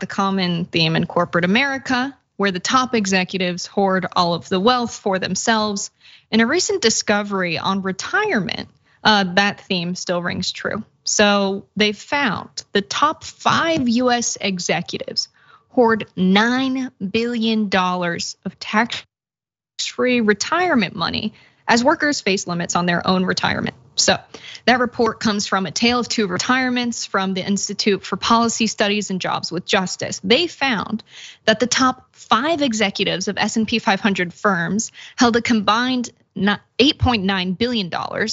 the common theme in corporate America, where the top executives hoard all of the wealth for themselves. In a recent discovery on retirement, that theme still rings true. So they found the top 5 US executives hoard $9 billion of tax-free retirement money as workers face limits on their own retirement. So that report comes from A Tale of Two Retirements from the Institute for Policy Studies and Jobs with Justice. They found that the top 5 executives of S&P 500 firms held a combined $8.9 billion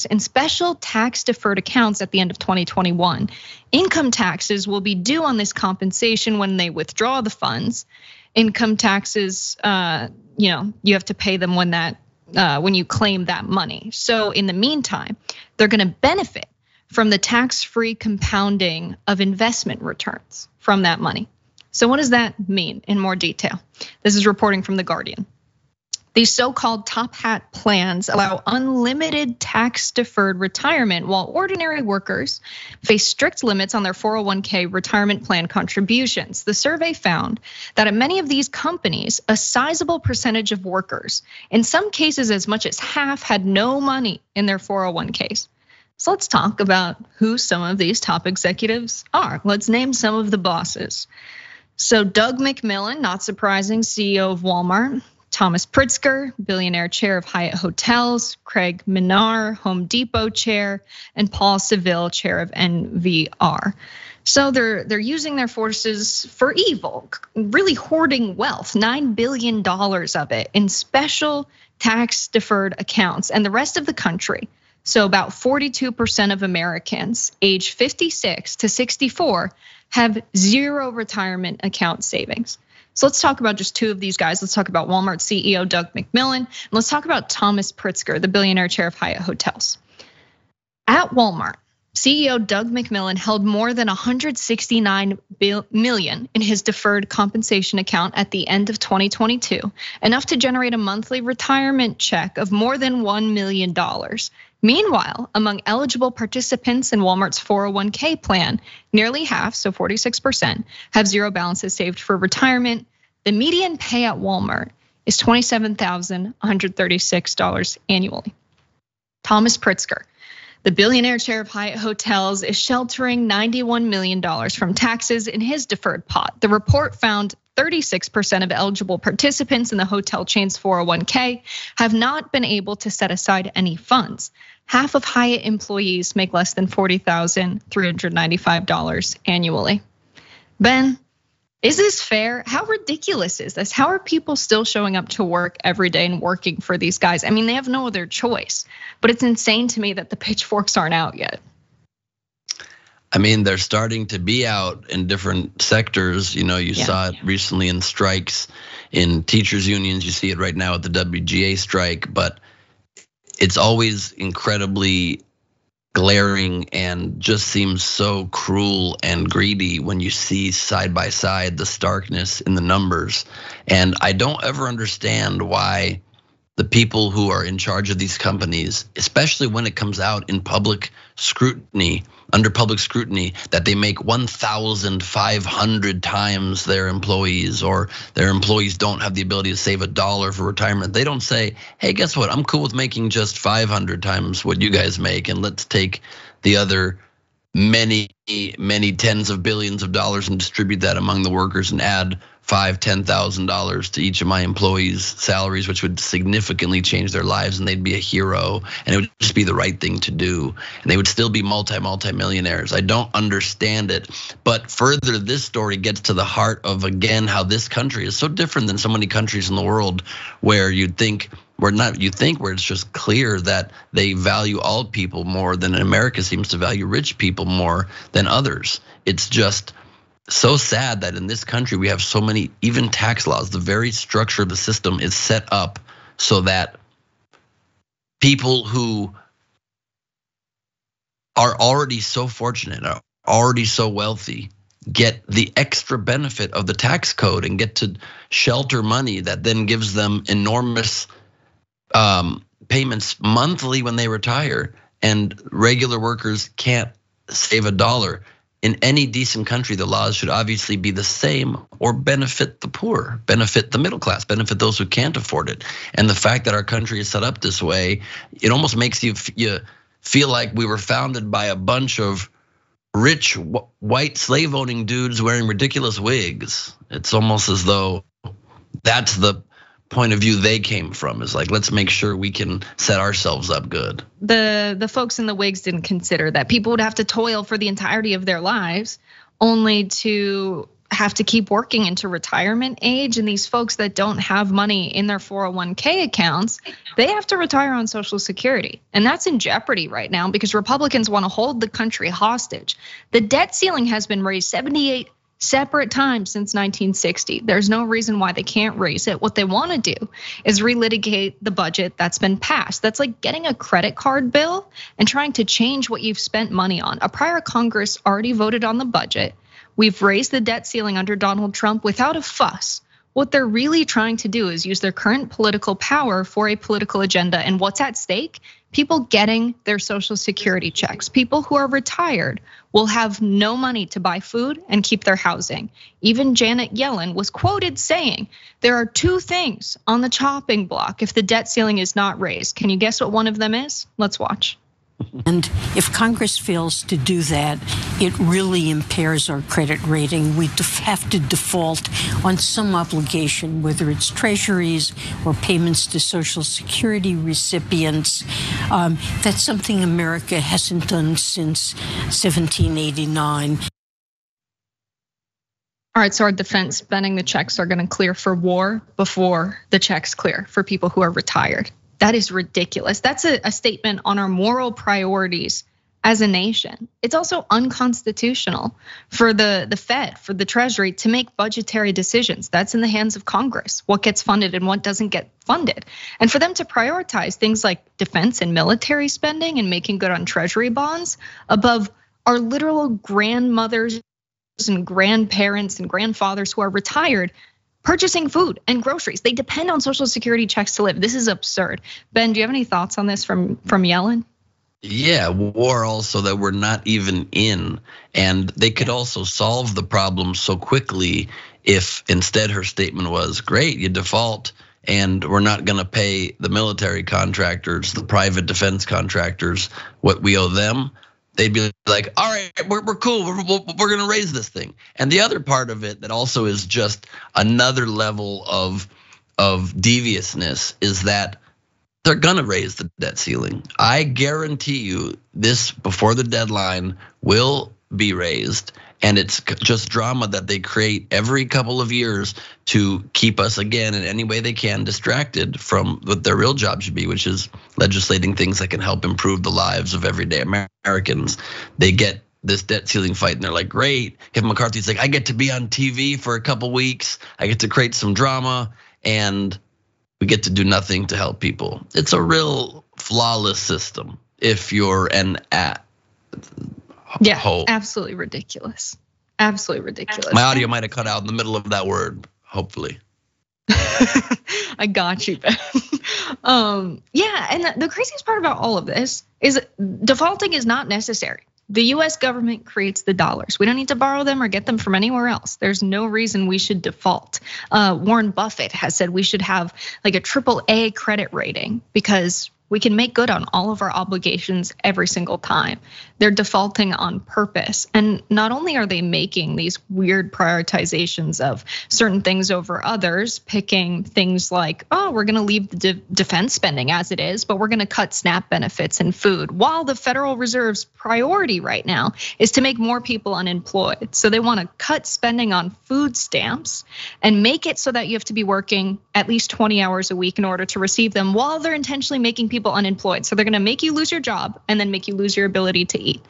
in special tax deferred accounts at the end of 2021. Income taxes will be due on this compensation when they withdraw the funds. Income taxes, you have to pay them when you claim that money. So in the meantime, they're gonna benefit from the tax-free compounding of investment returns from that money. So what does that mean in more detail? This is reporting from The Guardian. These so-called top hat plans allow unlimited tax-deferred retirement while ordinary workers face strict limits on their 401k retirement plan contributions. The survey found that at many of these companies, a sizable percentage of workers, in some cases as much as half, had no money in their 401ks. So let's talk about who some of these top executives are. Let's name some of the bosses. So Doug McMillon, not surprising, CEO of Walmart. Thomas Pritzker, billionaire chair of Hyatt Hotels, Craig Minar, Home Depot chair, and Paul Seville, chair of NVR. So they're using their forces for evil, really hoarding wealth, $9 billion of it in special tax deferred accounts. And the rest of the country, so about 42% of Americans age 56 to 64 have zero retirement account savings. So let's talk about just 2 of these guys. Let's talk about Walmart CEO Doug McMillon, and let's talk about Thomas Pritzker, the billionaire chair of Hyatt Hotels. At Walmart, CEO Doug McMillon held more than $169 million in his deferred compensation account at the end of 2022, enough to generate a monthly retirement check of more than $1 million. Meanwhile, among eligible participants in Walmart's 401k plan, nearly half, so 46%, have zero balances saved for retirement. The median pay at Walmart is $27,136 annually. Thomas Pritzker, the billionaire chair of Hyatt Hotels, is sheltering $91 million from taxes in his deferred pot. The report found 36% of eligible participants in the hotel chain's 401k have not been able to set aside any funds. Half of Hyatt employees make less than $40,395 annually. Ben, is this fair? How ridiculous is this? How are people still showing up to work every day and working for these guys? I mean, they have no other choice, but it's insane to me that the pitchforks aren't out yet. I mean, they're starting to be out in different sectors. You saw it recently in strikes in teachers unions. You see it right now at the WGA strike, but it's always incredibly glaring and just seems so cruel and greedy when you see side by side the starkness in the numbers. And I don't ever understand why the people who are in charge of these companies, especially when it comes out in public scrutiny, under public scrutiny, that they make 1,500 times their employees, or their employees don't have the ability to save $1 for retirement. They don't say, hey, guess what? I'm cool with making just 500 times what you guys make, and let's take the other many tens of billions of dollars and distribute that among the workers and add $5,000-$10,000 to each of my employees' salaries, which would significantly change their lives, and they'd be a hero, and it would just be the right thing to do, and they would still be multi-millionaires. I don't understand it. But further, this story gets to the heart of, again, how this country is so different than so many countries in the world, where where it's just clear that they value all people more than America seems to value rich people more than others. It's just so sad that in this country we have so many, even tax laws, the very structure of the system is set up so that people who are already so fortunate, are already so wealthy, get the extra benefit of the tax code and get to shelter money that then gives them enormous payments monthly when they retire, and regular workers can't save $1. in any decent country, the laws should obviously be the same or benefit the poor, benefit the middle class, benefit those who can't afford it. And the fact that our country is set up this way, it almost makes you feel like we were founded by a bunch of rich white slave owning dudes wearing ridiculous wigs. It's almost as though that's the point of view they came from, is like, let's make sure we can set ourselves up good. The folks in the wigs didn't consider that people would have to toil for the entirety of their lives only to have to keep working into retirement age. And these folks that don't have money in their 401k accounts, they have to retire on Social Security. And that's in jeopardy right now because Republicans want to hold the country hostage. The debt ceiling has been raised 78 separate times since 1960. There's no reason why they can't raise it. What they want to do is relitigate the budget that's been passed. That's like getting a credit card bill and trying to change what you've spent money on. A prior Congress already voted on the budget. We've raised the debt ceiling under Donald Trump without a fuss. What they're really trying to do is use their current political power for a political agenda. And what's at stake? People getting their Social Security checks. People who are retired will have no money to buy food and keep their housing. Even Janet Yellen was quoted saying, there are two things on the chopping block if the debt ceiling is not raised. Can you guess what one of them is? Let's watch. And if Congress fails to do that, it really impairs our credit rating. We have to default on some obligation, whether it's treasuries or payments to Social Security recipients. That's something America hasn't done since 1789. All right, so our defense spending, the checks are gonna clear for war before the checks clear for people who are retired. That is ridiculous. That's a statement on our moral priorities as a nation. It's also unconstitutional for the Fed, for the Treasury to make budgetary decisions. That's in the hands of Congress, what gets funded and what doesn't get funded. And for them to prioritize things like defense and military spending and making good on Treasury bonds above our literal grandmothers and grandparents and grandfathers who are retired, purchasing food and groceries. They depend on Social Security checks to live. This is absurd. Ben, do you have any thoughts on this from Yellen? Yeah, war also that we're not even in. And they could also solve the problem so quickly if instead her statement was, great, you default and we're not gonna pay the military contractors, the private defense contractors, what we owe them. They'd be like, all right, we're cool, we're gonna raise this thing. And the other part of it that also is just another level of deviousness is that they're gonna raise the debt ceiling. I guarantee you this before the deadline will be raised. And it's just drama that they create every couple of years to keep us again in any way they can distracted from what their real job should be, which is legislating things that can help improve the lives of everyday Americans. They get this debt ceiling fight and they're like, great. Kevin McCarthy's like, I get to be on TV for a couple weeks. I get to create some drama and we get to do nothing to help people. It's a real flawless system if you're an Yeah, absolutely ridiculous. Absolutely ridiculous. My audio might have cut out in the middle of that word, hopefully. I got you, Ben. Yeah, and the craziest part about all of this is defaulting is not necessary. The US government creates the dollars. We don't need to borrow them or get them from anywhere else. There's no reason we should default. Warren Buffett has said we should have like a AAA credit rating because we can make good on all of our obligations every single time. They're defaulting on purpose. And not only are they making these weird prioritizations of certain things over others, picking things like, oh, we're gonna leave the defense spending as it is, but we're gonna cut SNAP benefits and food, while the Federal Reserve's priority right now is to make more people unemployed. So they wanna cut spending on food stamps and make it so that you have to be working at least 20 hours a week in order to receive them, while they're intentionally making people unemployed. So they're gonna make you lose your job and then make you lose your ability to eat.